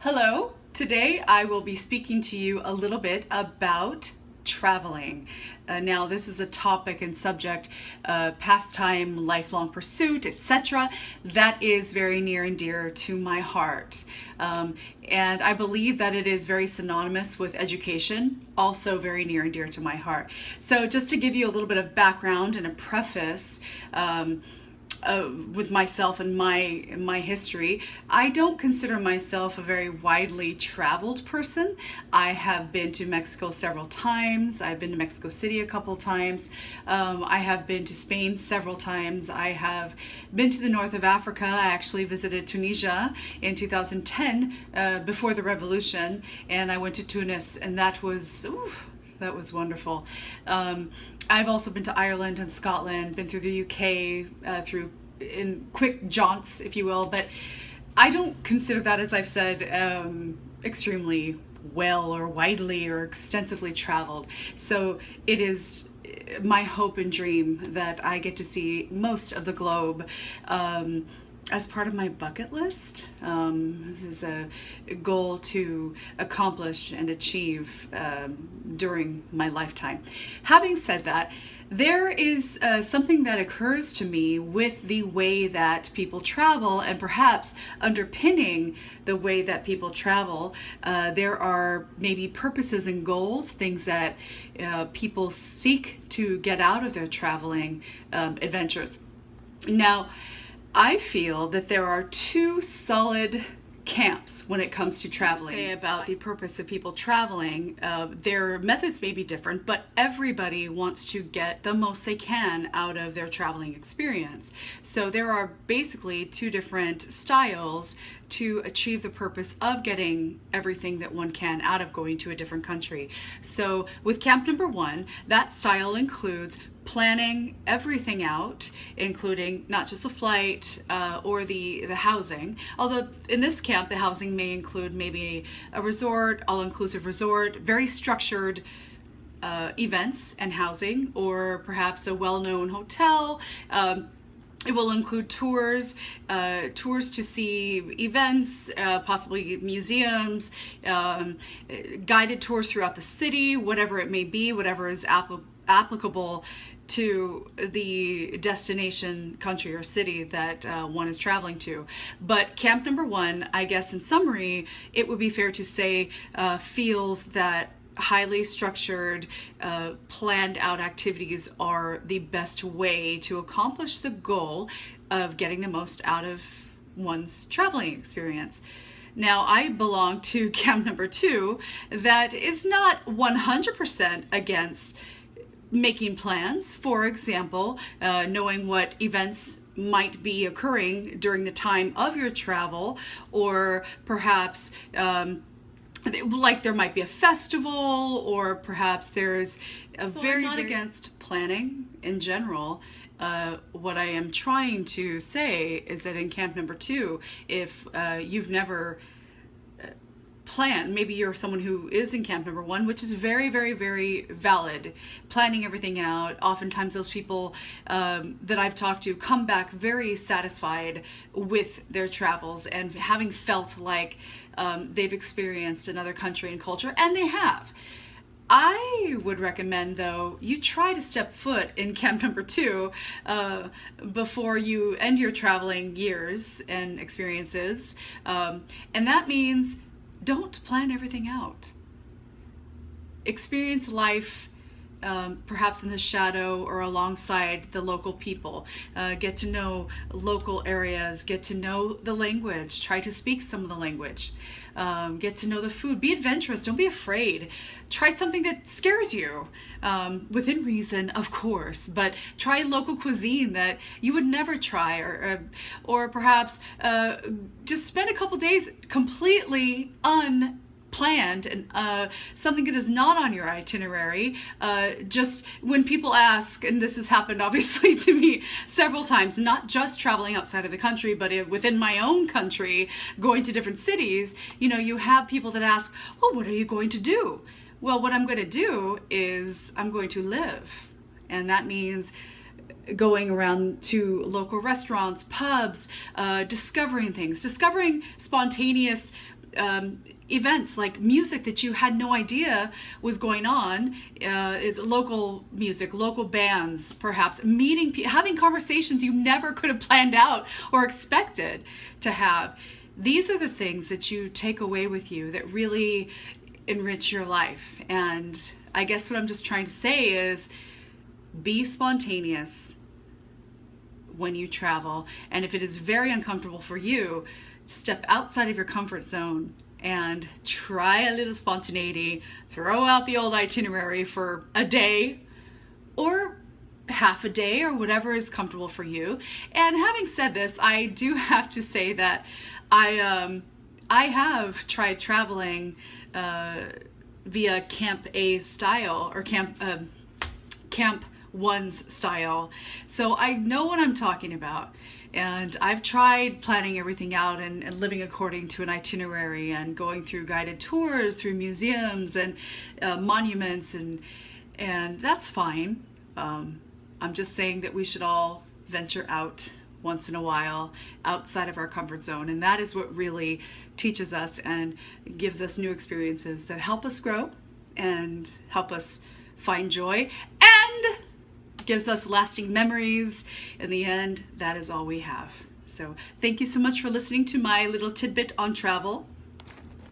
Hello, today I will be speaking to you a little bit about traveling. Now this is a topic and subject, pastime, lifelong pursuit, etc. that is very near and dear to my heart. And I believe that it is very synonymous with education, also very near and dear to my heart. So just to give you a little bit of background and a preface, with myself and my history, I don't consider myself a very widely traveled person. I have been to Mexico several times. I've been to Mexico City a couple times. I have been to Spain several times. I have been to the north of Africa. I actually visited Tunisia in 2010, before the revolution, and I went to Tunis, and that was wonderful. I've also been to Ireland and Scotland, been through the UK, through in quick jaunts, if you will, but I don't consider that, as I've said, extremely well or widely or extensively traveled. So it is my hope and dream that I get to see most of the globe, as part of my bucket list. This is a goal to accomplish and achieve during my lifetime. Having said that, there is something that occurs to me with the way that people travel, and perhaps underpinning the way that people travel, there are maybe purposes and goals, things that people seek to get out of their traveling adventures. Now, I feel that there are two solid camps when it comes to traveling. Say about the purpose of people traveling, their methods may be different, but everybody wants to get the most they can out of their traveling experience. So there are basically two different styles to achieve the purpose of getting everything that one can out of going to a different country. So with camp number one, that style includes planning everything out, including not just a flight or the housing. Although in this camp, the housing may include maybe a resort, all-inclusive resort, very structured events and housing, or perhaps a well-known hotel. It will include tours to see events, possibly museums, guided tours throughout the city, whatever it may be, whatever is applicable to the destination, country, or city that one is traveling to. But camp number one, I guess in summary, it would be fair to say, feels that highly structured, planned out activities are the best way to accomplish the goal of getting the most out of one's traveling experience. Now, I belong to camp number two that is not 100% against making plans. For example, knowing what events might be occurring during the time of your travel, or perhaps like there might be a festival, or perhaps there's a I'm not against planning in general. What I am trying to say is that in camp number two, if you've never plan, maybe you're someone who is in camp number one, which is very, very, very valid, planning everything out. Oftentimes those people that I've talked to come back very satisfied with their travels and having felt like they've experienced another country and culture, and they have. I would recommend, though, you try to step foot in camp number two before you end your traveling years and experiences. And that means don't plan everything out. Experience life perhaps in the shadow or alongside the local people. Get to know local areas, get to know the language, try to speak some of the language, get to know the food. Be adventurous, don't be afraid. Try something that scares you, within reason, of course, but try local cuisine that you would never try, or perhaps just spend a couple days completely unplanned and something that is not on your itinerary. Just when people ask, and this has happened obviously to me several times, not just traveling outside of the country, but within my own country, going to different cities, you have people that ask, well, what are you going to do? Well, what I'm going to do is I'm going to live. And that means going around to local restaurants, pubs, discovering things, discovering spontaneous events like music that you had no idea was going on, it's local music, local bands, perhaps meeting, having conversations you never could have planned out or expected to have. These are the things that you take away with you that really enrich your life. And I guess what I'm just trying to say is be spontaneous when you travel. And if it is very uncomfortable for you, step outside of your comfort zone and try a little spontaneity. Throw out the old itinerary for a day or half a day or whatever is comfortable for you. And having said this, I do have to say that I have tried traveling via Camp A's style, or Camp One's style. So I know what I'm talking about. And I've tried planning everything out and living according to an itinerary and going through guided tours through museums and monuments, and that's fine. I'm just saying that we should all venture out once in a while outside of our comfort zone, and that is what really teaches us and gives us new experiences that help us grow and help us find joy and gives us lasting memories. In the end, that is all we have. So thank you so much for listening to my little tidbit on travel.